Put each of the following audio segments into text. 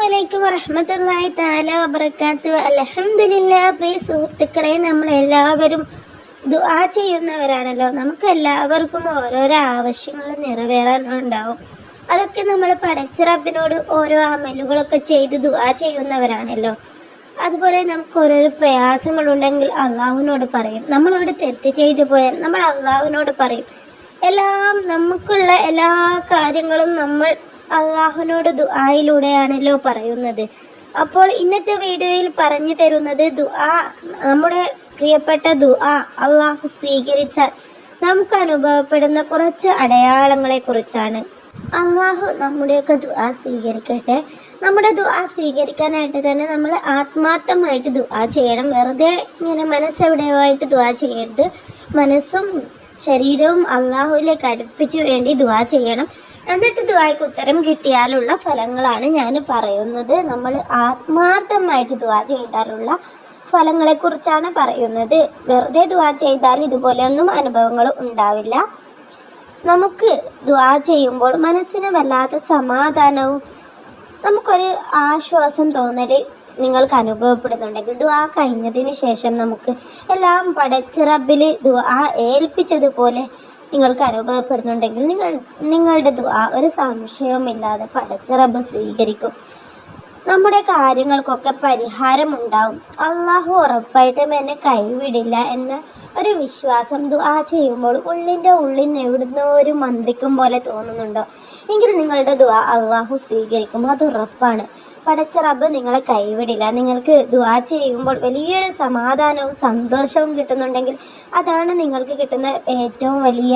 അലൈക്കും വറഹ്മത്തുള്ളാഹി തആല വബറകാതുഹു. അൽഹംദുലില്ലാഹ്. പ്രിയ സുഹൃത്തുക്കളെ, നമ്മളെല്ലാവരും ദുആ ചെയ്യുന്നവരാണല്ലോ. നമുക്ക് എല്ലാവർക്കും ഓരോരോ ആവശ്യങ്ങൾ നിറവേറാനുണ്ടാവും. അതൊക്കെ നമ്മൾ പടച്ച റബ്ബിനോട് ഓരോ അമലുകളൊക്കെ ചെയ്ത് ദുആ ചെയ്യുന്നവരാണല്ലോ. അതുപോലെ നമുക്ക് ഓരോരോ പ്രയാസങ്ങളുണ്ടെങ്കിൽ അള്ളാഹുവിനോട് പറയും. നമ്മളോട് തെറ്റ് ചെയ്തു പോയാൽ നമ്മൾ അള്ളാഹുവിനോട് പറയും. എല്ലാം നമുക്കുള്ള എല്ലാ കാര്യങ്ങളും നമ്മൾ അള്ളാഹുവിനോട് ദുആയിലൂടെയാണല്ലോ പറയുന്നത്. അപ്പോൾ ഇന്നത്തെ വീഡിയോയിൽ പറഞ്ഞു തരുന്നത് നമ്മുടെ പ്രിയപ്പെട്ട ദുആ അള്ളാഹു സ്വീകരിച്ചാൽ നമുക്ക് അനുഭവപ്പെടുന്ന കുറച്ച് അടയാളങ്ങളെ കുറിച്ചാണ്. അള്ളാഹു നമ്മുടെയൊക്കെ ദുആ സ്വീകരിക്കട്ടെ. നമ്മുടെ ദുആ സ്വീകരിക്കാനായിട്ട് തന്നെ നമ്മൾ ആത്മാർത്ഥമായിട്ട് ദുആ ചെയ്യണം. വെറുതെ ഇങ്ങനെ മനസ്സെവിടെയായിട്ട് ദുആ ചെയ്യരുത്. മനസ്സും ശരീരവും അള്ളാഹുവിലേക്ക് അടുപ്പിച്ചു വേണ്ടി ദുആ ചെയ്യണം. എന്നിട്ട് ദുആയ്ക്ക് ഉത്തരം കിട്ടിയാലുള്ള ഫലങ്ങളാണ് ഞാൻ പറയുന്നത്. നമ്മൾ ആത്മാർത്ഥമായിട്ട് ദുആ ചെയ്താലുള്ള ഫലങ്ങളെക്കുറിച്ചാണ് പറയുന്നത്. വെറുതെ ദുആ ചെയ്താൽ ഇതുപോലെയൊന്നും അനുഭവങ്ങൾ ഉണ്ടാവില്ല. നമുക്ക് ദുആ ചെയ്യുമ്പോൾ മനസ്സിന് വല്ലാത്ത സമാധാനവും നമുക്കൊരു ആശ്വാസം തോന്നൽ നിങ്ങൾക്ക് അനുഭവപ്പെടുന്നുണ്ടെങ്കിൽ ദുആ കഴിഞ്ഞതിന് ശേഷം നമുക്ക് എല്ലാം പടച്ച റബ്ബിൽ ദുആ ഏൽപ്പിച്ചതുപോലെ നിങ്ങൾക്ക് അനുഭവപ്പെടുന്നുണ്ടെങ്കിൽ നിങ്ങളുടെ ദുആ ഒരു സംശയവുമില്ലാതെ പടച്ച റബ്ബ് സ്വീകരിക്കും. നമ്മുടെ കാര്യങ്ങൾക്കൊക്കെ പരിഹാരമുണ്ടാവും. അള്ളാഹു ഉറപ്പായിട്ടും എന്നെ കൈവിടില്ല എന്ന ഒരു വിശ്വാസം ദുആ ചെയ്യുമ്പോൾ ഉള്ളിൻ്റെ ഉള്ളിൽ എവിടുന്നോ ഒരു മന്ത്രിക്കും പോലെ തോന്നുന്നുണ്ടോ എങ്കിൽ നിങ്ങളുടെ ദുആ അള്ളാഹു സ്വീകരിക്കും. അത് ഉറപ്പാണ്. പടച്ച റബ്ബ് നിങ്ങളെ കൈവിടില്ല. നിങ്ങൾക്ക് ദുആ ചെയ്യുമ്പോൾ വലിയൊരു സമാധാനവും സന്തോഷവും കിട്ടുന്നുണ്ടെങ്കിൽ അതാണ് നിങ്ങൾക്ക് കിട്ടുന്ന ഏറ്റവും വലിയ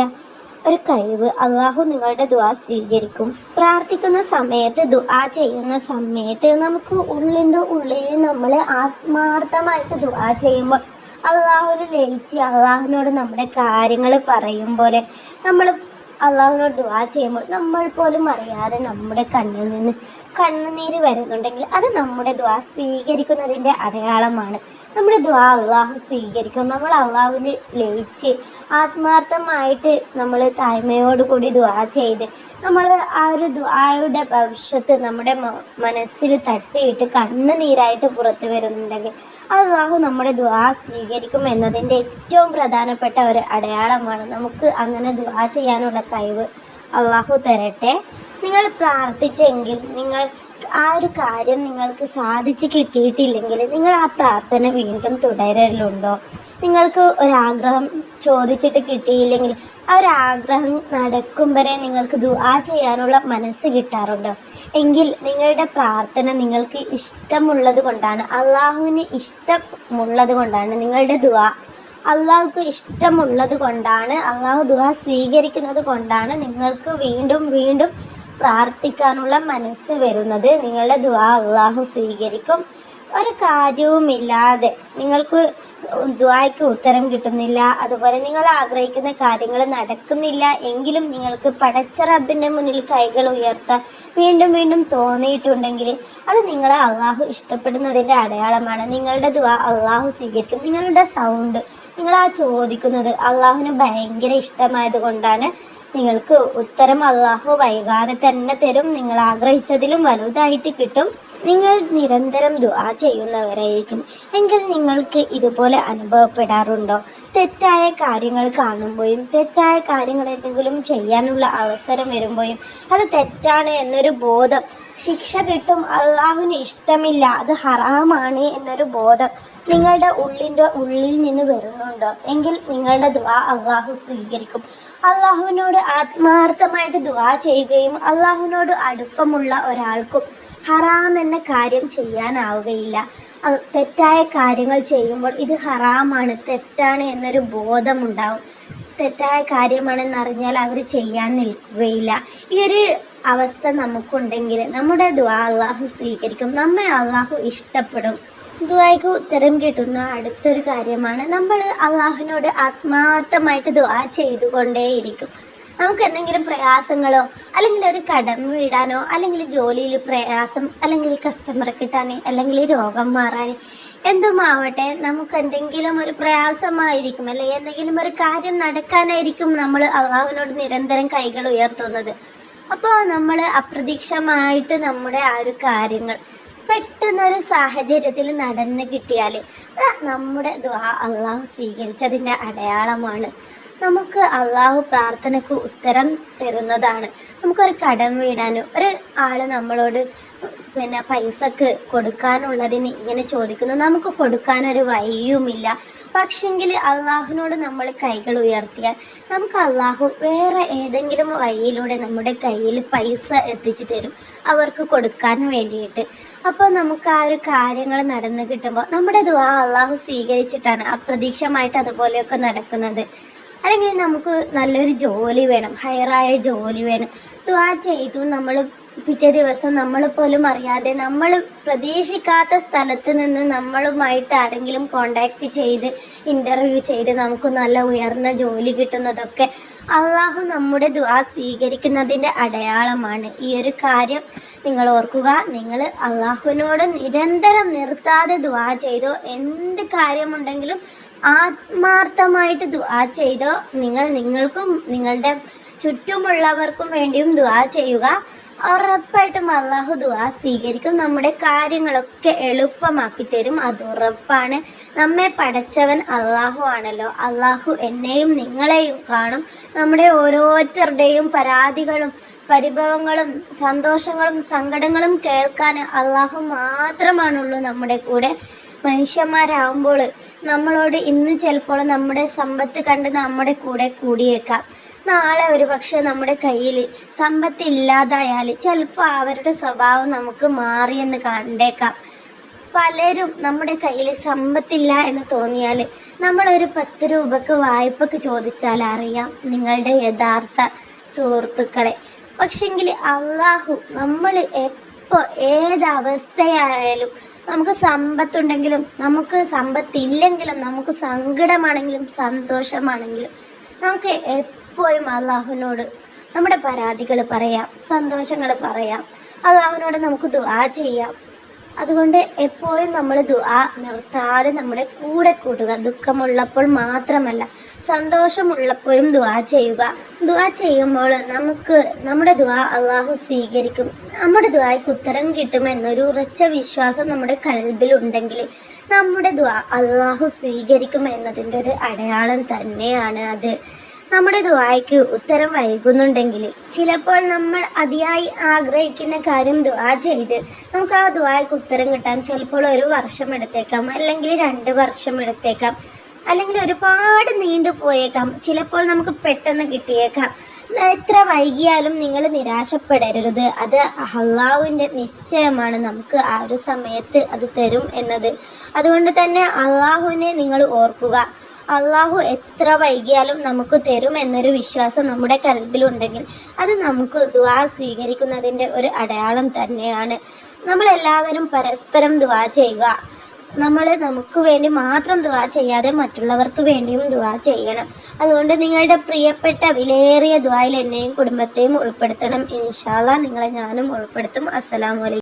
ഒരു കഴിവ്. അള്ളാഹു നിങ്ങളുടെ ദുആ സ്വീകരിക്കും. പ്രാർത്ഥിക്കുന്ന സമയത്ത് ദുആ ചെയ്യുന്ന സമയത്ത് നമുക്ക് ഉള്ളിൻ്റെ ഉള്ളിൽ നമ്മൾ ആത്മാർത്ഥമായിട്ട് ദുആ ചെയ്യുമ്പോൾ അള്ളാഹുവിൽ ലയിച്ച് അള്ളാഹുവിനോട് നമ്മുടെ കാര്യങ്ങൾ പറയും പോലെ നമ്മൾ അള്ളാഹുവിനോട് ദുആ ചെയ്യുമ്പോൾ നമ്മൾ പോലും അറിയാതെ നമ്മുടെ കണ്ണിൽ നിന്ന് കണ്ണുനീര് വരുന്നുണ്ടെങ്കിൽ അത് നമ്മുടെ ദുആ സ്വീകരിക്കുന്നതിൻ്റെ അടയാളമാണ്. നമ്മുടെ ദുആ അള്ളാഹു സ്വീകരിക്കും. നമ്മൾ അള്ളാഹുവിന് ലയിച്ച് ആത്മാർത്ഥമായിട്ട് നമ്മൾ താഴ്മയോടുകൂടി ദുആ ചെയ്ത് നമ്മൾ ആ ഒരു ദുആയുടെ ഭവിഷ്യത്ത് നമ്മുടെ മനസ്സിൽ തട്ടിയിട്ട് കണ്ണുനീരായിട്ട് പുറത്തു വരുന്നുണ്ടെങ്കിൽ അള്ളാഹു നമ്മുടെ ദുആ സ്വീകരിക്കും എന്നതിൻ്റെ ഏറ്റവും പ്രധാനപ്പെട്ട ഒരു അടയാളമാണ്. നമുക്ക് അങ്ങനെ ദുആ ചെയ്യാനുള്ള കഴിവ് അള്ളാഹു തരട്ടെ. നിങ്ങൾ പ്രാർത്ഥിച്ചെങ്കിൽ നിങ്ങൾ ആ ഒരു കാര്യം നിങ്ങൾക്ക് സാധിച്ച് കിട്ടിയിട്ടില്ലെങ്കിൽ നിങ്ങൾ ആ പ്രാർത്ഥന വീണ്ടും തുടരലുണ്ടോ? നിങ്ങൾക്ക് ഒരാഗ്രഹം ചോദിച്ചിട്ട് കിട്ടിയില്ലെങ്കിൽ ആ ഒരു ആഗ്രഹം നടക്കും വരെ നിങ്ങൾക്ക് ദുആ ചെയ്യാനുള്ള മനസ്സ് കിട്ടാറുണ്ടോ? എങ്കിൽ നിങ്ങളുടെ പ്രാർത്ഥന നിങ്ങൾക്ക് ഇഷ്ടമുള്ളത് കൊണ്ടാണ്, അള്ളാഹുവിന് ഇഷ്ടമുള്ളത് കൊണ്ടാണ്. നിങ്ങളുടെ ദുആ അള്ളാഹുക്ക് ഇഷ്ടമുള്ളത് കൊണ്ടാണ്, അള്ളാഹു ദുആ സ്വീകരിക്കുന്നത് കൊണ്ടാണ് നിങ്ങൾക്ക് വീണ്ടും വീണ്ടും പ്രാർത്ഥിക്കാനുള്ള മനസ്സ് വരുന്നത്. നിങ്ങളുടെ ദുആ അള്ളാഹു സ്വീകരിക്കും. ഒരു കാര്യവുമില്ലാതെ നിങ്ങൾക്ക് ദുആയ്ക്ക് ഉത്തരം കിട്ടുന്നില്ല, അതുപോലെ നിങ്ങൾ ആഗ്രഹിക്കുന്ന കാര്യങ്ങൾ നടക്കുന്നില്ല എങ്കിലും നിങ്ങൾക്ക് പടച്ച റബ്ബിൻ്റെ മുന്നിൽ കൈകൾ ഉയർത്താൻ വീണ്ടും വീണ്ടും തോന്നിയിട്ടുണ്ടെങ്കിൽ അത് നിങ്ങളെ അള്ളാഹു ഇഷ്ടപ്പെടുന്നതിൻ്റെ അടയാളമാണ്. നിങ്ങളുടെ ദുആ അള്ളാഹു സ്വീകരിക്കും. നിങ്ങളുടെ സൗണ്ട്, നിങ്ങൾ ആ ചോദിക്കുന്നത് അള്ളാഹുവിന് ഭയങ്കര ഇഷ്ടമായത് കൊണ്ടാണ് നിങ്ങൾക്ക് ഉത്തരം അള്ളാഹു വൈകാതെ തന്നെ തരും. നിങ്ങൾ ആഗ്രഹിച്ചതിലും വലുതായിട്ട് കിട്ടും. നിങ്ങൾ നിരന്തരം ദുആ ചെയ്യുന്നവരായിരിക്കും എങ്കിൽ നിങ്ങൾക്ക് ഇതുപോലെ അനുഭവപ്പെടാറുണ്ടോ? തെറ്റായ കാര്യങ്ങൾ കാണുമ്പോഴും തെറ്റായ കാര്യങ്ങൾ എന്തെങ്കിലും ചെയ്യാനുള്ള അവസരം വരുമ്പോഴും അത് തെറ്റാണ് എന്നൊരു ബോധം, ശിക്ഷ കിട്ടും, അള്ളാഹുവിന് ഇഷ്ടമില്ല, അത് ഹറാമാണ് എന്നൊരു ബോധം നിങ്ങളുടെ ഉള്ളിൽ നിന്ന് വരുന്നുണ്ടോ? എങ്കിൽ നിങ്ങളുടെ ദുആ അള്ളാഹു സ്വീകരിക്കും. അള്ളാഹുവിനോട് ആത്മാർത്ഥമായിട്ട് ദുആ ചെയ്യുകയും അള്ളാഹുവിനോട് അടുപ്പമുള്ള ഒരാൾക്കും ഹറാം എന്ന കാര്യം ചെയ്യാനാവുകയില്ല. തെറ്റായ കാര്യങ്ങൾ ചെയ്യുമ്പോൾ ഇത് ഹറാമാണ്, തെറ്റാണ് എന്നൊരു ബോധമുണ്ടാവും. തെറ്റായ കാര്യമാണെന്നറിഞ്ഞാൽ അവർ ചെയ്യാൻ നിൽക്കുകയില്ല. ഈ ഒരു അവസ്ഥ നമുക്കുണ്ടെങ്കിൽ നമ്മുടെ ദുആ അള്ളാഹു സ്വീകരിക്കും. നമ്മെ അള്ളാഹു ഇഷ്ടപ്പെടും. ദുആയ്ക്ക് ഉത്തരം കിട്ടുന്ന അടുത്തൊരു കാര്യമാണ് നമ്മൾ അള്ളാഹുവിനോട് ആത്മാർത്ഥമായിട്ട് ദുആ ചെയ്തുകൊണ്ടേയിരിക്കും. നമുക്ക് എന്തെങ്കിലും പ്രയാസങ്ങളോ അല്ലെങ്കിൽ ഒരു കടം വീടാനോ അല്ലെങ്കിൽ ജോലിയിൽ പ്രയാസം അല്ലെങ്കിൽ കസ്റ്റമറെ കിട്ടാൻ അല്ലെങ്കിൽ രോഗം മാറാൻ എന്തുമാവട്ടെ, നമുക്ക് എന്തെങ്കിലും ഒരു പ്രയാസമായിരിക്കും അല്ലെങ്കിൽ എന്തെങ്കിലും ഒരു കാര്യം നടക്കാനായിരിക്കും നമ്മൾ അള്ളാഹുവിനോട് നിരന്തരം കൈകൾ ഉയർത്തുന്നത്. അപ്പോൾ നമ്മൾ അപ്രതീക്ഷിതമായിട്ട് നമ്മുടെ ആ ഒരു കാര്യങ്ങൾ പെട്ടെന്നൊരു സാഹചര്യത്തിൽ നടന്ന് കിട്ടിയാൽ നമ്മുടെ ദുആ അള്ളാഹു സ്വീകരിച്ചതിൻ്റെ അടയാളമാണ്. നമുക്ക് അള്ളാഹു പ്രാർത്ഥനയ്ക്ക് ഉത്തരം തരുന്നതാണ്. നമുക്കൊരു കടം വീടാനും ഒരു ആൾ നമ്മളോട് പൈസക്ക് കൊടുക്കാനുള്ളതിന് ഇങ്ങനെ ചോദിക്കുന്നു, നമുക്ക് കൊടുക്കാനൊരു വഴിയുമില്ല. പക്ഷെങ്കിൽ അള്ളാഹുവിനോട് നമ്മൾ കൈകൾ ഉയർത്തിയാൽ നമുക്ക് അള്ളാഹു വേറെ ഏതെങ്കിലും വഴിയിലൂടെ നമ്മുടെ കയ്യിൽ പൈസ എത്തിച്ചു തരും അവർക്ക് കൊടുക്കാൻ വേണ്ടിയിട്ട്. അപ്പോൾ നമുക്ക് ആ ഒരു കാര്യങ്ങൾ നടന്ന് കിട്ടുമ്പോൾ നമ്മുടെ ദുആ അള്ളാഹു സ്വീകരിച്ചിട്ടാണ് അപ്രതീക്ഷിതമായിട്ട് അതുപോലെയൊക്കെ നടക്കുന്നത്. അല്ലെങ്കിൽ നമുക്ക് നല്ലൊരു ജോലി വേണം, ഹയറായ ജോലി വേണം. ദുആ ചെയ്തു നമ്മൾ പിറ്റേ ദിവസം നമ്മൾ പോലും അറിയാതെ നമ്മൾ പ്രതീക്ഷിക്കാത്ത സ്ഥലത്ത് നിന്ന് നമ്മളുമായിട്ട് ആരെങ്കിലും കോണ്ടാക്റ്റ് ചെയ്ത് ഇൻ്റർവ്യൂ ചെയ്ത് നമുക്ക് നല്ല ഉയർന്ന ജോലി കിട്ടുന്നതൊക്കെ അള്ളാഹു നമ്മുടെ ദുആ സ്വീകരിക്കുന്നതിൻ്റെ അടയാളമാണ്. ഈ ഒരു കാര്യം നിങ്ങൾ ഓർക്കുക. നിങ്ങൾ അള്ളാഹുവിനോട് നിരന്തരം നിർത്താതെ ദുആ ചെയ്തോ, എന്ത് കാര്യമുണ്ടെങ്കിലും ആത്മാർത്ഥമായിട്ട് ദുആ ചെയ്തോ, നിങ്ങൾക്കും നിങ്ങളുടെ ചുറ്റുമുള്ളവർക്കും വേണ്ടിയും ദുആ ചെയ്യുക. ഉറപ്പായിട്ടും അള്ളാഹു ദുആ സ്വീകരിക്കും, നമ്മുടെ കാര്യങ്ങളൊക്കെ എളുപ്പമാക്കി തരും. അത് ഉറപ്പാണ്. നമ്മെ പടച്ചവൻ അള്ളാഹു ആണല്ലോ. അള്ളാഹു എന്നെയും നിങ്ങളെയും കാണും. നമ്മുടെ ഓരോരുത്തരുടെയും പരാതികളും പരിഭവങ്ങളും സന്തോഷങ്ങളും സങ്കടങ്ങളും കേൾക്കാൻ അള്ളാഹു മാത്രമാണുള്ളൂ നമ്മുടെ കൂടെ. മനുഷ്യന്മാരാകുമ്പോൾ നമ്മളോട് ഇന്ന് ചിലപ്പോൾ നമ്മുടെ സമ്പത്ത് കണ്ട് നമ്മുടെ കൂടെ കൂടിയേക്കാം. നാളെ ഒരു പക്ഷേ നമ്മുടെ കയ്യിൽ സമ്പത്ത് ഇല്ലാതായാൽ ചിലപ്പോൾ അവരുടെ സ്വഭാവം നമുക്ക് മാറിയെന്ന് കണ്ടേക്കാം. പലരും നമ്മുടെ കയ്യിൽ സമ്പത്തില്ല എന്ന് തോന്നിയാൽ നമ്മളൊരു 10 രൂപക്ക് വായ്പക്ക് ചോദിച്ചാൽ അറിയാം നിങ്ങളുടെ യഥാർത്ഥ സുഹൃത്തുക്കളെ. പക്ഷെങ്കിൽ അള്ളാഹു നമ്മൾ എപ്പോൾ ഏതവസ്ഥയായാലും നമുക്ക് സമ്പത്തുണ്ടെങ്കിലും നമുക്ക് സമ്പത്തില്ലെങ്കിലും നമുക്ക് സങ്കടമാണെങ്കിലും സന്തോഷമാണെങ്കിലും നമുക്ക് എപ്പോഴും അള്ളാഹുവിനോട് നമ്മുടെ പരാതികൾ പറയാം, സന്തോഷങ്ങൾ പറയാം. അള്ളാഹുവിനോട് നമുക്ക് ദുആ ചെയ്യാം. അതുകൊണ്ട് എപ്പോഴും നമ്മൾ ദുആ നിർത്താതെ നമ്മുടെ കൂടെ കൂട്ടുക. ദുഃഖമുള്ളപ്പോൾ മാത്രമല്ല, സന്തോഷമുള്ളപ്പോഴും ദുആ ചെയ്യുക. ദുആ ചെയ്യുമ്പോൾ നമ്മുടെ ദുആ അള്ളാഹു സ്വീകരിക്കും, നമ്മുടെ ദുആയ്ക്ക് ഉത്തരം കിട്ടുമെന്നൊരു ഉറച്ച വിശ്വാസം നമ്മുടെ കൽബിലുണ്ടെങ്കിൽ നമ്മുടെ ദുആ അള്ളാഹു സ്വീകരിക്കും എന്നതിൻ്റെ ഒരു അടയാളം തന്നെയാണ് അത്. നമ്മുടെ ദുആയ്ക്ക് ഉത്തരം വൈകുന്നുണ്ടെങ്കിൽ ചിലപ്പോൾ നമ്മൾ അതിയായി ആഗ്രഹിക്കുന്ന കാര്യം ദുആ ചെയ്ത് നമുക്ക് ആ ദുആയ്ക്ക് ഉത്തരം കിട്ടാൻ ചിലപ്പോൾ 1 വർഷം എടുത്തേക്കാം, അല്ലെങ്കിൽ 2 വർഷം എടുത്തേക്കാം, അല്ലെങ്കിൽ ഒരുപാട് നീണ്ടുപോയേക്കാം. ചിലപ്പോൾ നമുക്ക് പെട്ടെന്ന് കിട്ടിയേക്കാം. എത്ര വൈകിയാലും നിങ്ങൾ നിരാശപ്പെടരുത്. അത് അള്ളാഹുവിൻ്റെ നിശ്ചയമാണ്, നമുക്ക് ആ ഒരു സമയത്ത് അത് തരും എന്നത്. അതുകൊണ്ട് തന്നെ അള്ളാഹുവിനെ നിങ്ങൾ ഓർക്കുക. അള്ളാഹു എത്ര വൈകിയാലും നമുക്ക് തരും എന്നൊരു വിശ്വാസം നമ്മുടെ കൽബിലുണ്ടെങ്കിൽ അത് നമുക്ക് ദുആ സ്വീകരിക്കുന്നതിൻ്റെ ഒരു അടയാളം തന്നെയാണ്. നമ്മളെല്ലാവരും പരസ്പരം ദുആ ചെയ്യുക. നമുക്ക് വേണ്ടി മാത്രം ദുആ ചെയ്യാതെ മറ്റുള്ളവർക്ക് വേണ്ടിയും ദുആ ചെയ്യണം. അതുകൊണ്ട് നിങ്ങളുടെ പ്രിയപ്പെട്ട വിലയേറിയ ദുആയിൽ എന്നെയും കുടുംബത്തെയും ഉൾപ്പെടുത്തണം. ഇൻഷാ അല്ലാഹ് നിങ്ങളെ ഞാനും ഉൾപ്പെടുത്തും. അസ്സലാമു അലൈക്കും.